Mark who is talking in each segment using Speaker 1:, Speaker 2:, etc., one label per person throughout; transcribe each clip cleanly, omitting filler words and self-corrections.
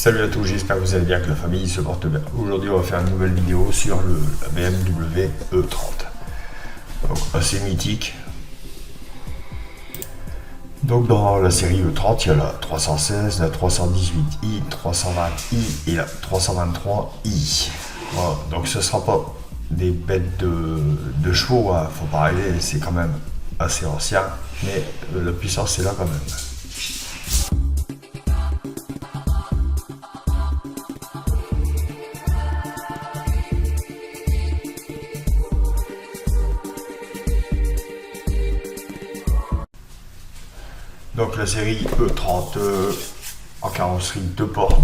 Speaker 1: Salut à tous, j'espère que vous allez bien, que la famille se porte bien. Aujourd'hui, on va faire une nouvelle vidéo sur la BMW E30. Donc, assez mythique. Donc, dans la série E30, il y a la 316, la 318i, 320i et la 323i. Voilà, donc ce ne sera pas des bêtes de chevaux, hein. Faut pas rêver, c'est quand même assez ancien, mais la puissance est là quand même. Donc la série E30 en carrosserie 2 portes.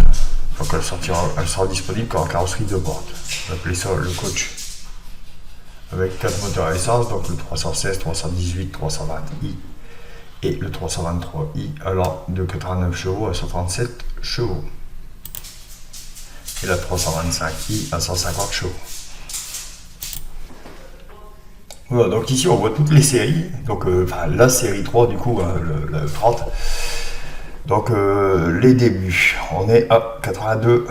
Speaker 1: Donc elle sera disponible qu'en carrosserie 2 portes. On appelle ça le coach. Avec 4 moteurs à essence, donc le 316, 318, 320i et le 323i allant de 89 chevaux à 137 chevaux. Et la 325i à 150 chevaux. Voilà, donc ici on voit toutes les séries, donc la série 3 du coup, hein, le 30. Donc les débuts, on est à 82,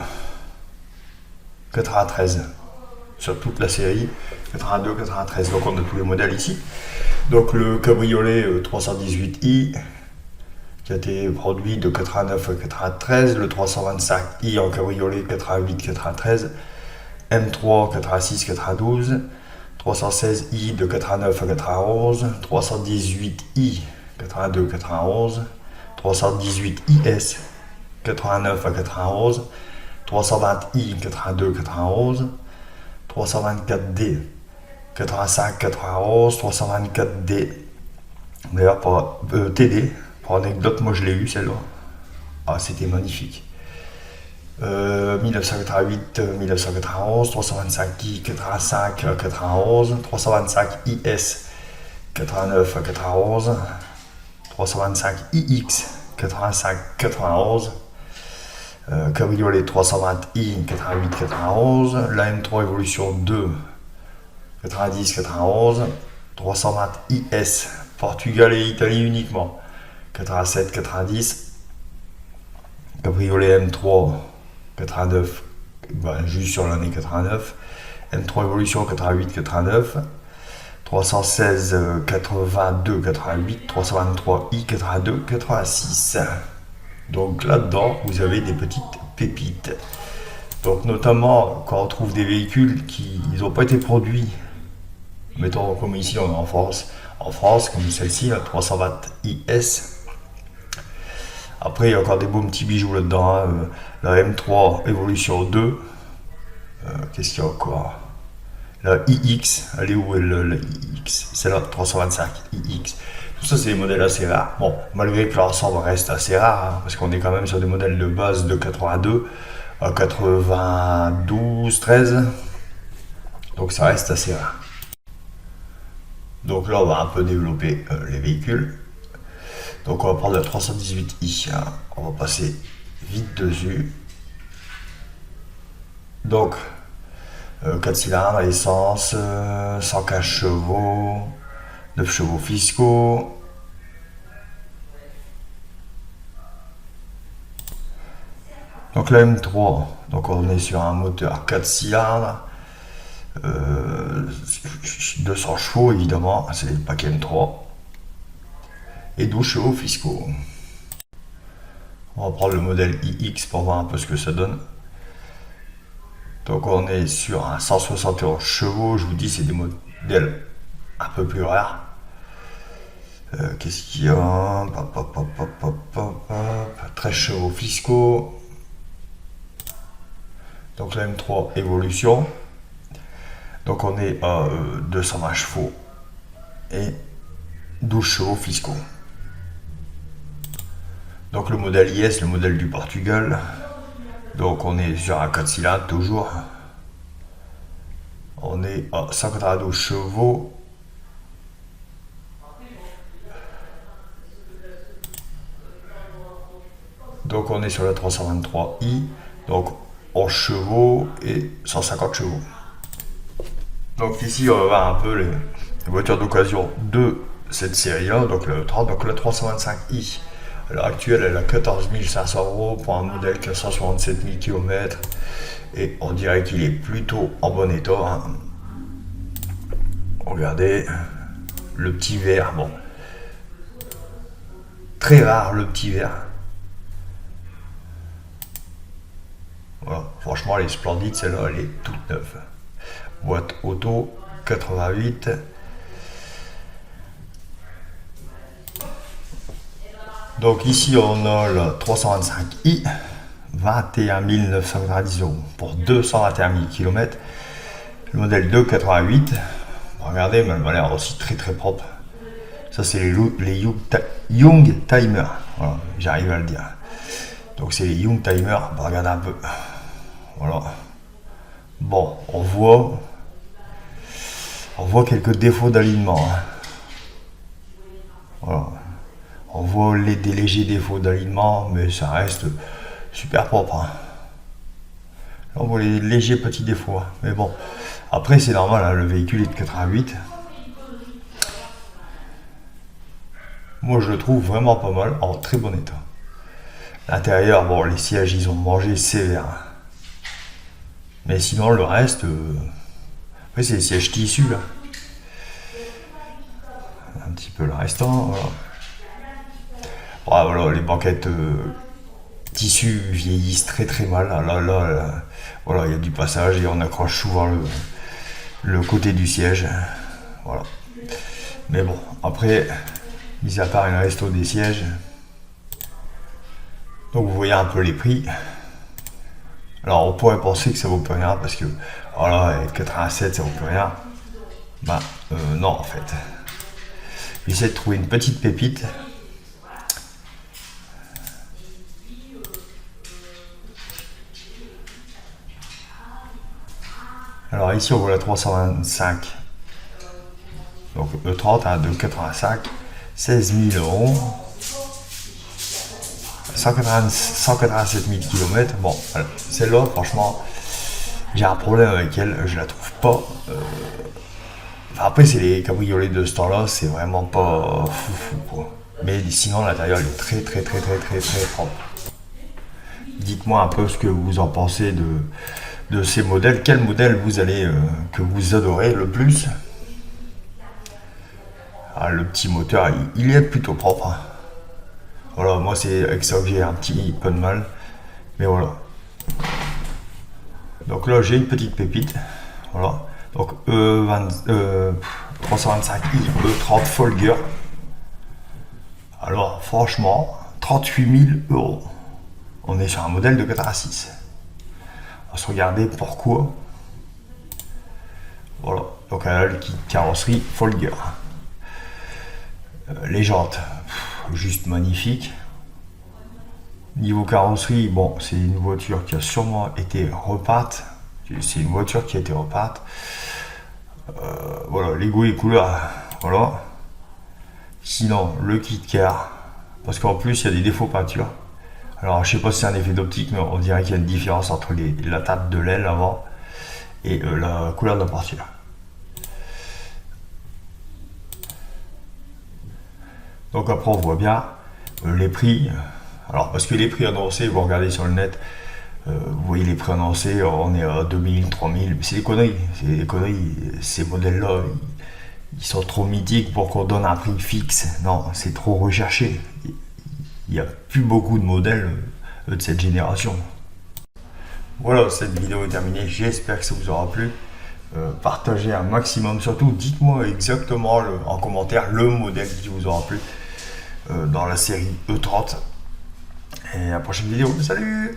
Speaker 1: 93 sur toute la série, 82, 93, donc on a tous les modèles ici. Donc le cabriolet 318i qui a été produit de 89 à 93, le 325i en cabriolet 88, 93, M3 86, 92, 316i de 89 à 91, 318i 82 91, 318is 89 à 91, 320i 82 91, 324d 85 91, 324d. D'ailleurs pour TD, pour anecdote, moi je l'ai eu celle-là. Ah, c'était magnifique. 1988, 1991, 325i, 85, 91, 325is, 89 à 91, 325ix, 85, 91, cabriolet 320i, 88, 91, la M3 Evolution 2, 90, 91, 320is, Portugal et Italie uniquement, 87, 90, cabriolet M3, 89, juste sur l'année 89, M3 Evolution 88, 89, 316, 82, 88, 323i, 82, 86. Donc là-dedans, vous avez des petites pépites. Donc notamment, quand on trouve des véhicules qui n'ont pas été produits, mettons comme ici en France, comme celle-ci, la 320is. Après, il y a encore des beaux petits bijoux là-dedans, hein. La M3 Evolution 2. Qu'est-ce qu'il y a encore? La iX, elle est où la iX? C'est la 325 iX. Tout ça, c'est des modèles assez rares. Bon, malgré que l'ensemble reste assez rare, hein, parce qu'on est quand même sur des modèles de base de 82 à 92, 13. Donc ça reste assez rare. Donc là, on va un peu développer les véhicules. Donc on va prendre la 318i, hein. On va passer vite dessus. Donc 4 cylindres, essence, 115 chevaux, 9 chevaux fiscaux. Donc la M3, donc on est sur un moteur 4 cylindres, 200 chevaux évidemment, c'est le paquet M3. Et 12 chevaux fiscaux. On va prendre le modèle iX pour voir un peu ce que ça donne. Donc on est sur un 171 chevaux, je vous dis c'est des modèles un peu plus rares. Qu'est-ce qu'il y a? 13 chevaux fiscaux. Donc la M3 Evolution. Donc on est à 220 chevaux et 12 chevaux fiscaux. Donc le modèle IS, le modèle du Portugal. Donc on est sur un 4 cylindres toujours. On est à 192 chevaux. Donc on est sur la 323i. Donc 11 chevaux et 150 chevaux. Donc ici on va voir un peu les voitures d'occasion de cette série là. Donc le 30, donc la 325i À l'heure actuelle, elle a 14 500 € pour un modèle qui a 167 000 km. Et on dirait qu'il est plutôt en bon état. Hein. Regardez, le petit verre, bon. Très rare le petit verre. Voilà, franchement, elle est splendide, celle-là, elle est toute neuve. Boîte auto, 88. Donc ici, on a le 325i, 21 990 € pour 221 000 km. Le modèle 288, regardez, mais elle m'a l'air aussi très très propre. Ça, c'est les Young Timer, voilà, j'arrive à le dire. Donc c'est les Young Timer, on va regarder un peu. Voilà. Bon, on voit quelques défauts d'alignement. Hein. Voilà. On voit des légers défauts d'alignement, mais ça reste super propre. Hein. Là, on voit les légers petits défauts. Hein. Mais bon, après c'est normal, hein, le véhicule est de 88. Moi je le trouve vraiment pas mal, en très bon état. L'intérieur, bon, les sièges ils ont mangé sévère. Mais sinon le reste, après c'est les sièges tissus là. Un petit peu le restant, voilà. Voilà, les banquettes tissus vieillissent très très mal. Là, voilà, il y a du passage et on accroche souvent le côté du siège. Voilà. Mais bon, après, mis à part une resto des sièges, donc vous voyez un peu les prix. Alors on pourrait penser que ça vaut plus rien parce que voilà, 87 ça vaut plus rien. Bah non en fait. J'essaie de trouver une petite pépite. Alors ici on voit la 325. Donc E30 à 2,85, 16 000 €, 187 000 km. Bon, voilà. Celle-là, franchement, j'ai un problème avec elle, je la trouve pas. Enfin, après, c'est les cabriolets de ce temps-là, c'est vraiment pas foufou, quoi. Mais sinon, l'intérieur il est très propre. Dites-moi un peu ce que vous en pensez de ces modèles. Quel modèle que vous adorez le plus? Ah, le petit moteur, il est plutôt propre. Hein. Voilà, moi c'est avec ça que j'ai un petit peu de mal. Mais voilà. Donc là j'ai une petite pépite. Voilà. Donc 325i E30 Folger. Alors franchement, 38 000 €. On est sur un modèle de 86. On va se regarder pourquoi. Voilà. Donc elle a le kit carrosserie Folger. Les jantes, juste magnifique. Niveau carrosserie, bon, c'est une voiture qui a sûrement été repeinte. C'est une voiture qui a été repeinte. Voilà, les goûts et couleurs, voilà. Sinon, le kit car, parce qu'en plus il y a des défauts peinture. Alors je sais pas si c'est un effet d'optique, mais on dirait qu'il y a une différence entre la teinte de l'aile avant et la couleur de la portière. Donc après on voit bien les prix. Alors parce que les prix annoncés, vous regardez sur le net, vous voyez les prix annoncés, on est à 2000, 3000, c'est des conneries. C'est des conneries. Ces modèles-là, ils sont trop mythiques pour qu'on donne un prix fixe. Non, c'est trop recherché. Il n'y a plus beaucoup de modèles de cette génération. Voilà, cette vidéo est terminée. J'espère que ça vous aura plu. Partagez un maximum. Surtout, dites-moi exactement en commentaire le modèle qui vous aura plu dans la série E30. Et à la prochaine vidéo. Salut!